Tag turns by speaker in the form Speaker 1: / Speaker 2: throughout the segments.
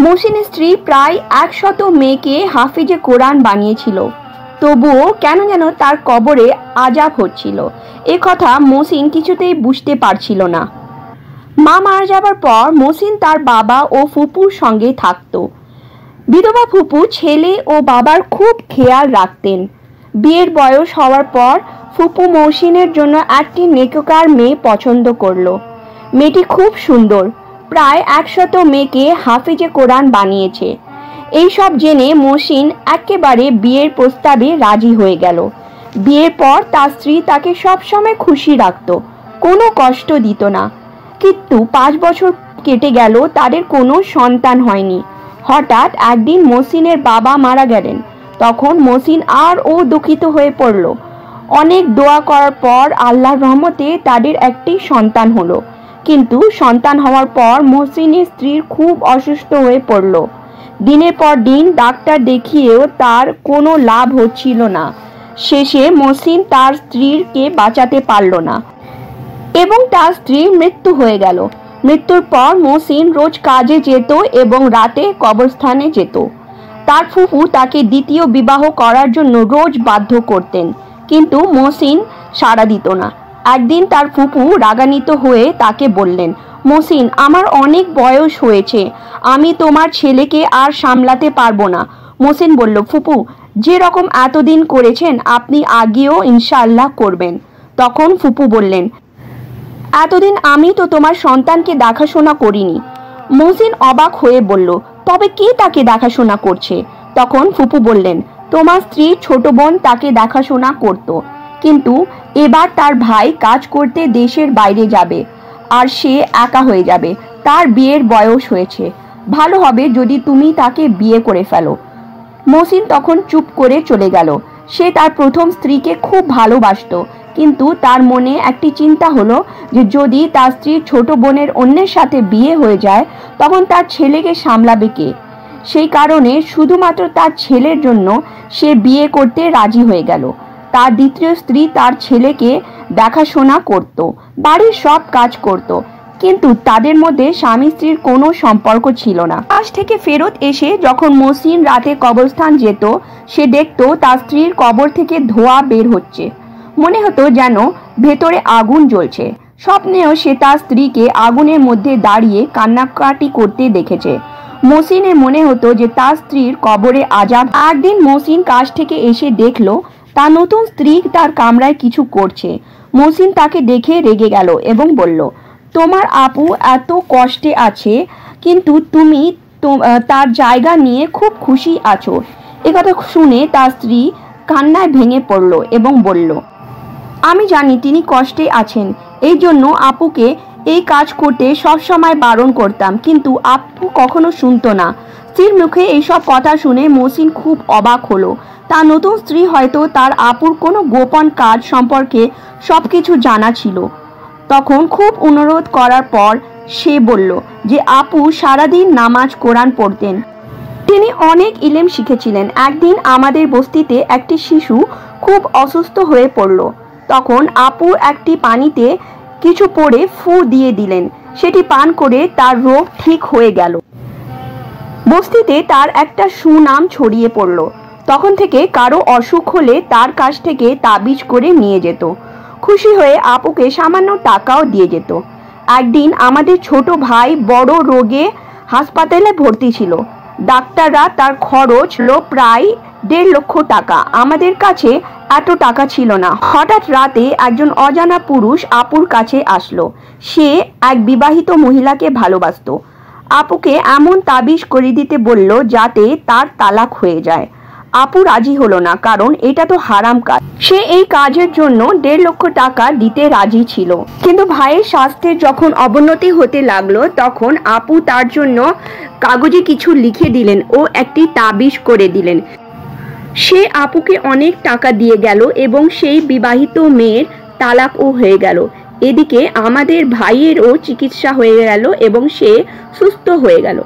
Speaker 1: মহসিনের স্ত্রী প্রায় 100 মেয়েকে হাফিজে কোরআন বানিয়েছিল, তবুও কেন যেন তার কবরে আযাব হচ্ছিল। এ কথা মহসিন কিছুতেই বুঝতে পারছিল না। মা মারা যাবার পর মহসিন তার বাবা ও ফুপুর সঙ্গে থাকত। বিধবা ফুপু ছেলে ও বাবার খুব খেয়াল রাখতেন। বিয়ের বয়স হওয়ার পর ফুপু মহসিনের জন্য একটি নেককার মেয়ে পছন্দ করল। মেয়েটি খুব সুন্দর, প্রায় 100 মেয়েকে হাফিজে কোরআন বানিয়েছে। এই সব জেনে মহসিন একেবারে বিয়ের প্রস্তাবে রাজি হয়ে গেল। বিয়ের পর তার স্ত্রী তাকে সবসময় খুশি রাখত, কোনো কষ্ট দিত না। কিন্তু 5 বছর কেটে গেল, তাদের কোনো সন্তান হয়নি। হঠাৎ একদিন মহসিনের বাবা মারা গেলেন। তখন মহসিন ও দুঃখিত হয়ে পড়ল। অনেক দোয়া করার পর আল্লাহর রহমতে তাদের একটি সন্তান হলো। কিন্তু সন্তান হওয়ার পর মহসিনের স্ত্রীর খুব অসুস্থ হয়ে পড়ল। দিনের পর দিন ডাক্তার দেখিয়েও তার কোনো লাভ হচ্ছিল না। শেষে মহসিন তার স্ত্রীকে বাঁচাতে পারল না এবং তার স্ত্রীর মৃত্যু হয়ে গেল। মৃত্যুর পর মহসিন রোজ কাজে যেত এবং রাতে কবরস্থানে যেত। তার ফুফু তাকে দ্বিতীয় বিবাহ করার জন্য রোজ বাধ্য করতেন, কিন্তু মহসিন সাড়া দিত না। একদিন তার ফুফু রাগান্বিত হয়ে তাকে বললেন, মহসিন, আমার অনেক বয়স হয়েছে, আমি তোমার ছেলেকে আর সামলাতে পারবো না। মহসিন বলল, ফুফু, যে রকম এতদিন করেছেন আপনি আগেও ইনশাআল্লাহ করবেন। তখন ফুফু বললেন, এতদিন আমি তো তোমার সন্তানকে দেখাশোনা করিনি। মহসিন অবাক হয়ে বলল, তবে কে তাকে দেখাশোনা করছে? তখন ফুফু বললেন, তোমার স্ত্রীর ছোট বোন তাকে দেখাশোনা করত, কিন্তু এবার তার ভাই কাজ করতে দেশের বাইরে যাবে আর সে একা হয়ে যাবে। তার বিয়ের বয়স হয়েছে, ভালো হবে যদি তুমি তাকে বিয়ে করে ফেলো। মহসিন তখন চুপ করে চলে গেল। সে তার প্রথম স্ত্রীকে খুব ভালোবাসতো, কিন্তু তার মনে একটি চিন্তা হলো যে যদি তার স্ত্রীর ছোট বোনের অন্যের সাথে বিয়ে হয়ে যায় তখন তার ছেলেকে সামলাবে কে। সেই কারণে শুধুমাত্র তার ছেলের জন্য সে বিয়ে করতে রাজি হয়ে গেল। তার দ্বিতীয় স্ত্রী তার ছেলেকে দেখাশোনা করত, বাড়ির সব কাজ করত, কিন্তু তাদের মধ্যে স্বামী স্ত্রীর কোনো সম্পর্ক ছিল না। কাজ থেকে ফেরত এসে যখন মহসিন রাতে কবরস্থান যেত, সে দেখত তার স্ত্রীর কবর থেকে ধোঁয়া বের হচ্ছে। মনে হতো যেন ভেতরে আগুন জ্বলছে। স্বপ্নেও সে তার স্ত্রীকে আগুনের মধ্যে দাঁড়িয়ে কান্নাকাটি করতে দেখেছে। মহসিনের মনে হতো যে তার স্ত্রীর কবরে আযাব। একদিন মহসিন কাজ থেকে এসে দেখল তার নতুন স্ত্রী তার কামরায় কিছু করছে। মহসিন তাকে দেখে রেগে গেল এবং বলল, তোমার আপু এত কষ্টে আছে, কিন্তু তুমি তার জায়গা নিয়ে খুব খুশি আছো। একথা শুনে তার স্ত্রী কান্নায় ভেঙে পড়ল এবং বলল, আমি জানি তিনি কষ্টে আছেন, এই জন্য আপুকে এই কাজ করতে সবসময় বারণ করতাম, কিন্তু আপু কখনো শুনতো না। স্ত্রীর মুখে এইসব কথা শুনে মহসিন খুব অবাক হলো। তার নতুন স্ত্রী হয়তো তার আপুর কোনো গোপন কাজ সম্পর্কে সবকিছু জানা ছিল। তখন খুব অনুরোধ করার পর সে বলল যে আপু সারাদিন নামাজ কোরআন পড়তেন, তিনি অনেক ইলম শিখেছিলেন। একদিন আমাদের বস্তিতে একটি শিশু খুব অসুস্থ হয়ে পড়ল। তখন আপু একটি পানিতে কিছু পড়ে ফু দিয়ে দিলেন, সেটি পান করে তার রোগ ঠিক হয়ে গেল। বস্তিতে তার একটা সুনাম ছড়িয়ে পড়ল। তখন থেকে কারো অসুখ হলে তার কাছ থেকে তাবিজ করে নিয়ে যেত। খুশি হয়ে আপুকে সামান্য টাকাও দিয়ে যেত। একদিন আমাদের ছোট ভাই বড় রোগে হাসপাতালে ভর্তি ছিল। ডাক্তাররা তার খরচ হলো প্রায় 1.5 লক্ষ টাকা। আমাদের কাছে এত টাকা ছিল না। হঠাৎ রাতে একজন অজানা পুরুষ আপুর কাছে আসলো। সে এক বিবাহিত মহিলাকে ভালোবাসতো। আপুকে এমন তাবিজ করে দিতে বলল যাতে তার তালাক হয়ে যায়। আপু রাজি হলো না, কারণ এটা তো হারাম কাজ। সে এই কাজের জন্য 1.5 লক্ষ টাকা দিতে রাজি ছিল। কিন্তু ভাইয়ের স্বাস্থ্যের যখন অবনতি হতে লাগলো তখন আপু তার জন্য কাগজে কিছু লিখে দিলেন ও একটি তাবিজ করে দিলেন। সে আপুকে অনেক টাকা দিয়ে গেল এবং সেই বিবাহিত মেয়ের তালাকও হয়ে গেল। এদিকে আমাদের ভাইয়েরও চিকিৎসা হয়ে গেল এবং সে সুস্থ হয়ে গেল।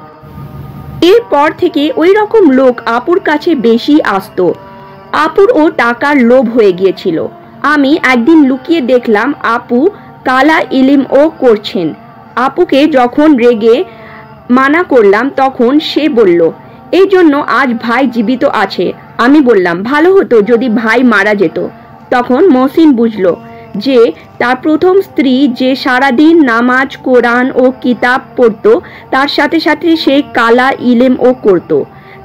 Speaker 1: এরপর থেকে ওই রকম লোক আপুর কাছে বেশি আসতো। আপুর ও টাকার লোভ হয়ে গিয়েছিল। আমি একদিন লুকিয়ে দেখলাম আপু কালা ইলিম ও করছেন। আপুকে যখন রেগে মানা করলাম তখন সে বলল, এই জন্য আজ ভাই জীবিত আছে। আমি বললাম, ভালো হতো যদি ভাই মারা যেত। তখন মহসিন বুঝল যে তার প্রথম স্ত্রী যে সারাদিন নামাজ, কোরআন ও কিতাব পড়ত, তার সাথে সাথে সে কালা ইলেমও করত,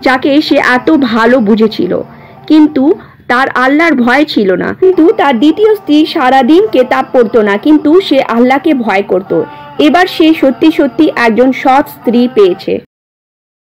Speaker 1: যাকে সে এত ভালো বুঝেছিল, কিন্তু তার আল্লাহর ভয় ছিল না। কিন্তু তার দ্বিতীয় স্ত্রী সারাদিন কেতাব পড়তো না, কিন্তু সে আল্লাহকে ভয় করত। এবার সে সত্যি সত্যি একজন সৎ স্ত্রী পেয়েছে।